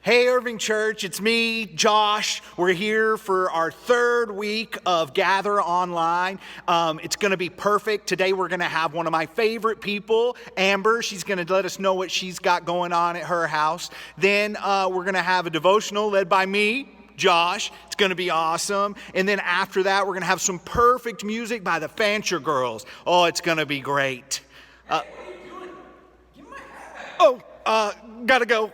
Hey Irving Church, it's me, Josh. We're here for our third week of Gather Online. It's going to be perfect. Today we're going to have one of my favorite people, Amber. She's going to let us know what she's got going on at her house. Then we're going to have a devotional led by me, Josh. It's going to be awesome. And then after that, we're going to have some perfect music by the Fancher Girls. Oh, it's going to be great. What are you doing? Give me my hat back. Gotta go.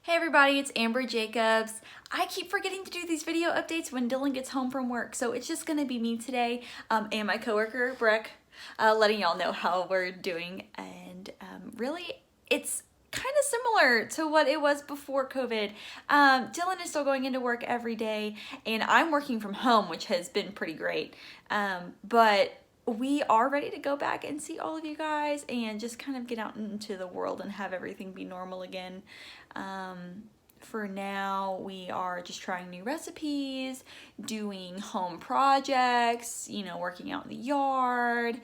Hey everybody, it's Amber Jacobs. I keep forgetting to do these video updates when Dylan gets home from work, so it's just gonna be me today and my coworker, Breck, letting y'all know how we're doing. And really, it's kind of similar to what it was before COVID. Dylan is still going into work every day, and I'm working from home, which has been pretty great. But we are ready to go back and see all of you guys and just kind of get out into the world and have everything be normal again. For now, we are just trying new recipes, doing home projects, working out in the yard.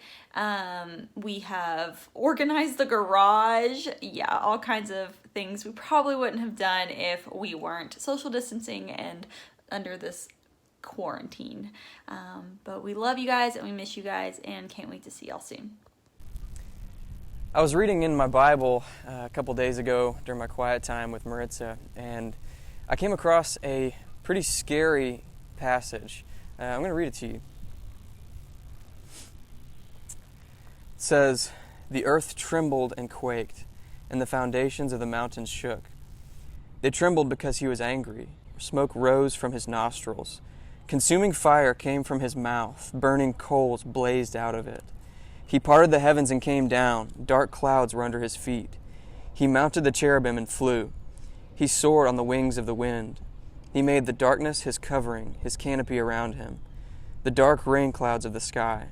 We have organized the garage. Yeah, all kinds of things we probably wouldn't have done if we weren't social distancing and under this quarantine. But we love you guys and we miss you guys and can't wait to see y'all soon. I was reading in my Bible a couple days ago during my quiet time with Maritza, and I came across a pretty scary passage. I'm going to read it to you. It says, "The earth trembled and quaked, and the foundations of the mountains shook. They trembled because he was angry. Smoke rose from his nostrils. Consuming fire came from his mouth. Burning coals blazed out of it. He parted the heavens and came down. Dark clouds were under his feet. He mounted the cherubim and flew. He soared on the wings of the wind. He made the darkness his covering, his canopy around him, the dark rain clouds of the sky.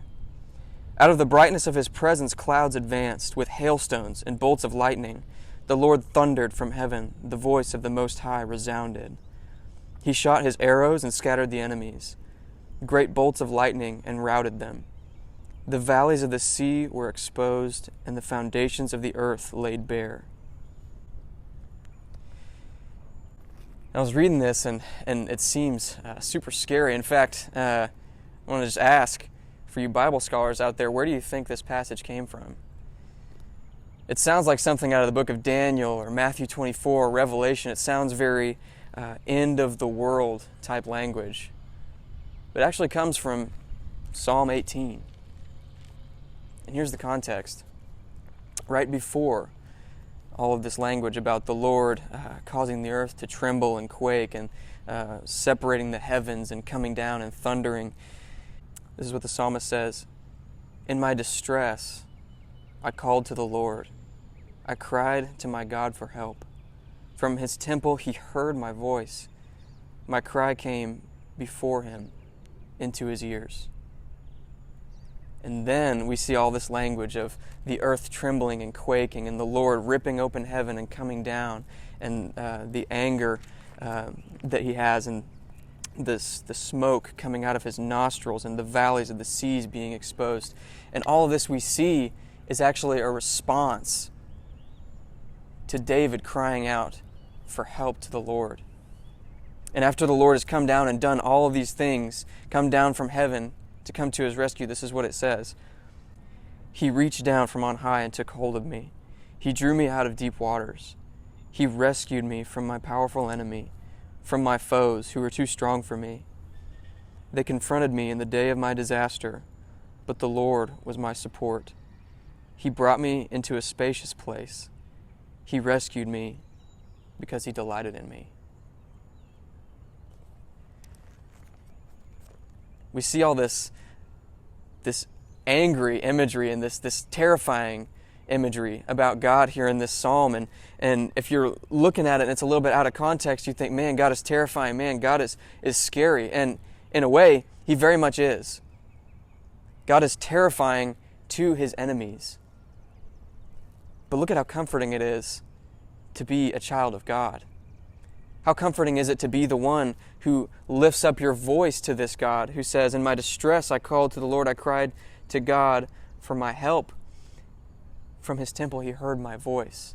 Out of the brightness of his presence clouds advanced, with hailstones and bolts of lightning. The Lord thundered from heaven. The voice of the Most High resounded. He shot his arrows and scattered the enemies. Great bolts of lightning and routed them. The valleys of the sea were exposed, and the foundations of the earth laid bare." I was reading this, and it seems super scary. In fact, I want to just ask, for you Bible scholars out there, where do you think this passage came from? It sounds like something out of the book of Daniel or Matthew 24 or Revelation. It sounds very end of the world type language. But it actually comes from Psalm 18. And here's the context. Right before all of this language about the Lord causing the earth to tremble and quake and separating the heavens and coming down and thundering, this is what the psalmist says, "In my distress, I called to the Lord. I cried to my God for help. From his temple he heard my voice. My cry came before him into his ears." And then we see all this language of the earth trembling and quaking and the Lord ripping open heaven and coming down, and the anger that he has, and the smoke coming out of his nostrils, and the valleys of the seas being exposed. And all of this we see is actually a response to David crying out for help to the Lord. And after the Lord has come down and done all of these things, come down from heaven to come to his rescue, this is what it says. "He reached down from on high and took hold of me. He drew me out of deep waters. He rescued me from my powerful enemy, from my foes who were too strong for me. They confronted me in the day of my disaster, but the Lord was my support. He brought me into a spacious place. He rescued me because he delighted in me." We see all this angry imagery and this terrifying imagery about God here in this psalm. And if you're looking at it and it's a little bit out of context, you think, man, God is terrifying. Man, God is scary. And in a way, he very much is. God is terrifying to his enemies. But look at how comforting it is to be a child of God. How comforting is it to be the one who lifts up your voice to this God, who says, "In my distress I called to the Lord, I cried to God for my help. From his temple he heard my voice."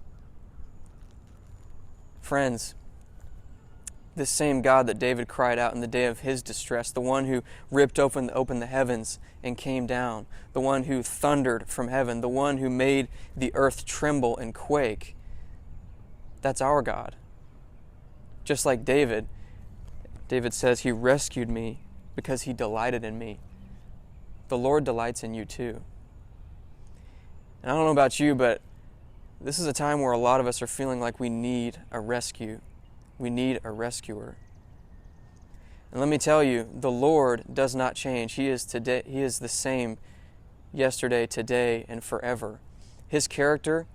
Friends, This same God that David cried out in the day of his distress, the one who ripped open the heavens and came down, the one who thundered from heaven, the one who made the earth tremble and quake. That's our God. Just like David says, he rescued me because he delighted in me. The Lord delights in you too. And I don't know about you, but this is a time where a lot of us are feeling like we need a rescue. We need a rescuer. And let me tell you, the Lord does not change. He is the same yesterday, today, and forever. His character,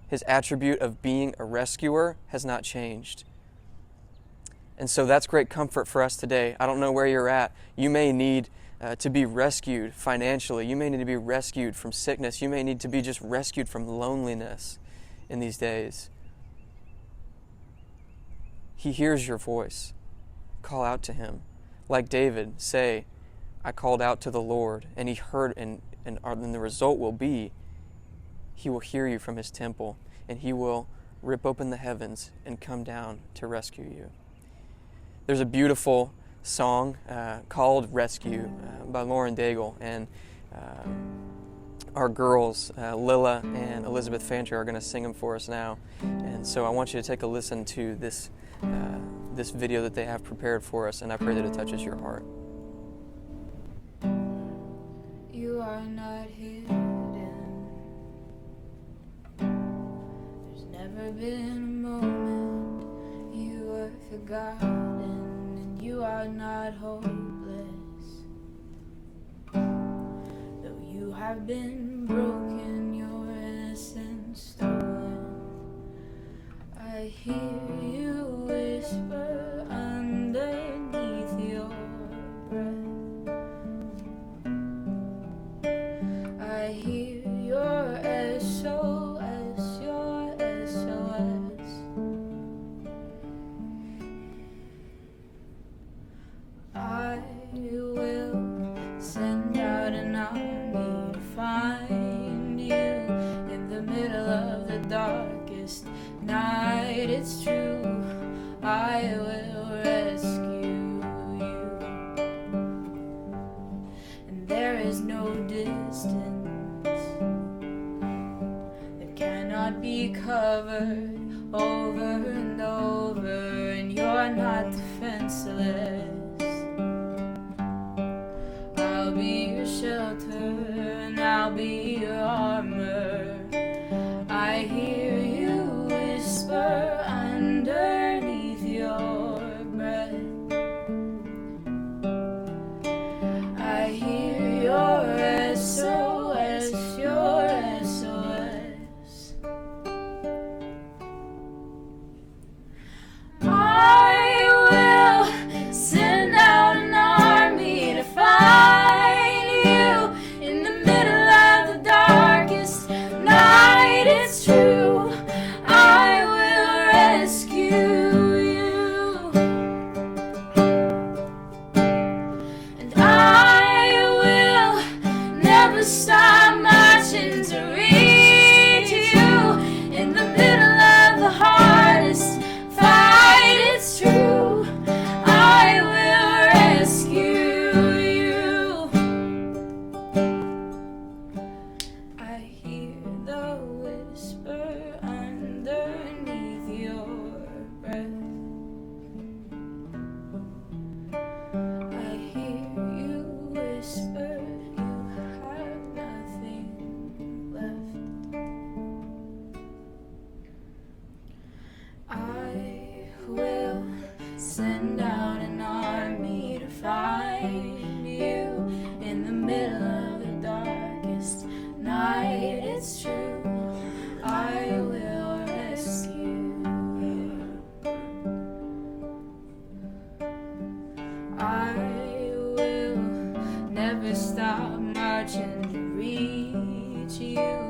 his attribute of being a rescuer has not changed. And so that's great comfort for us today. I don't know where you're at. You may need to be rescued financially. You may need to be rescued from sickness. You may need to be just rescued from loneliness in these days. He hears your voice. Call out to him. Like David, say, I called out to the Lord, and he heard, and the result will be, he will hear you from his temple, and he will rip open the heavens and come down to rescue you. There's a beautiful song called Rescue by Lauren Daigle, and our girls, Lilla and Elisabeth Fancher, are going to sing them for us now. And so I want you to take a listen to this video that they have prepared for us, and I pray that it touches your heart. You are not hidden. There's never been a moment you were forgotten, and you are not hopeless. Though you have been broken, your innocence stolen, I hear you whisper underneath your breath. I hear your SOS, your SOS. I will send out an army to find you in the middle of the darkest night. It's true, I will rescue you. And there is no distance that cannot be covered over and over, and you're not defenseless. I'll be your shelter and I'll be your armor. I hear you whisper underneath your breath. I hear your SOS, your SOS. I will send out an army to find you in the middle of the darkest night. It's true, I will rescue you, and I will never stop marching to reach you in the middle of the hardest fight. It's true, I will rescue you. I hear the whisper underneath your breath. I hear you whisper you have nothing left. I will send out an army to find you in the middle of the darkest night. It's true, I will rescue you. I will never stop marching to reach you